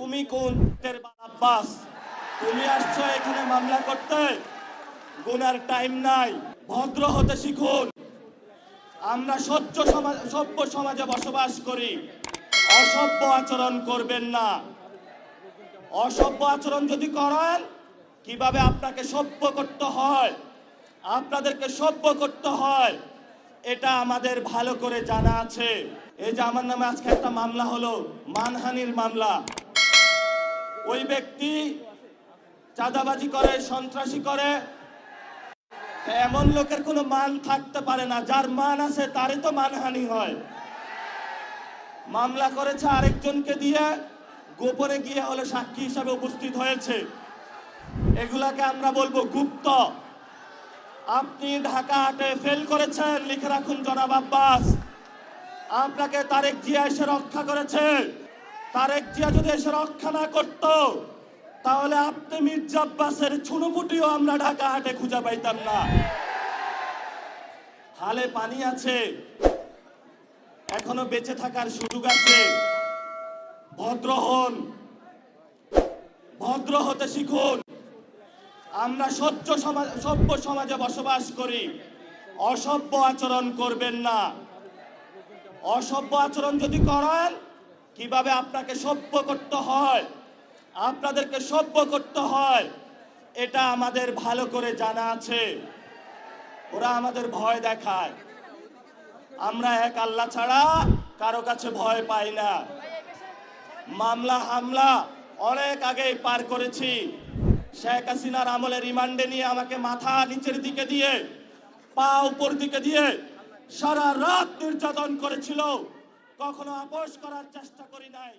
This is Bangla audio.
তুমি কোন আব্বাস? তুমি আসছো এখানে মামলা করতে? গুনার টাইম নাই, ভদ্র হতে শিখুন। আমরা সভ্য সমাজে বসবাস করি, অসভ্য আচরণ করবেন না। অসভ্য আচরণ যদি করেন, কিভাবে আপনাকে সভ্য করতে হয়, আপনাদেরকে সভ্য করতে হয়, এটা আমাদের ভালো করে জানা আছে। এই যে আমার নামে আজকে একটা মামলা হলো, মানহানির মামলা। ওই ব্যক্তি চাঁদাবাজি করে, সন্ত্রাসী করে। এমন লোকের কোনো মান থাকতে পারে না, যার মান আছে তারই তো মানহানি হয়। মামলা করেছে আরেকজনকে দিয়ে, গোপনে গিয়ে হলো সাক্ষী হিসাবে উপস্থিত হয়েছে। এগুলাকে আমরা বলবো গুপ্ত। আপনি ঢাকা হাটে ফেল করেছেন, লিখে রাখুন জনাব আব্বাস। আপনাকে তারেক জিয়া এসে রক্ষা করেছে। তারেক জিয়া যদি এসে রক্ষা না করত, তাহলে আপনি মির্জা আব্বাসের ছুনোপুটিও আমরা ঢাকা হাটে খুঁজে পাইতাম না। হালে পানি আছে, এখনো বেঁচে থাকার সুযোগ আছে। ভদ্র হন, ভদ্র হতে শিখুন। আমরা সভ্য সমাজে বসবাস করি, অসভ্য আচরণ করবেন না। অসভ্য আচরণ যদি করেন, কিভাবে আপনাকে সভ্য করতে হয়, আপনাদেরকে সভ্য করতে হয়, এটা আমাদের ভালো করে জানা আছে। ওরা আমাদের ভয় দেখায়, আমরা এক আল্লাহ ছাড়া কারো কাছে ভয় পাই না। মামলা হামলা অনেক আগেই পার করেছি। শেখ হাসিনার আমলে রিমান্ডে নিয়ে আমাকে মাথা নিচের দিকে দিয়ে, পা উপর দিকে দিয়ে সারা রাত নির্যাতন করেছিল। কখনো আপোষ করার চেষ্টা করি নাই।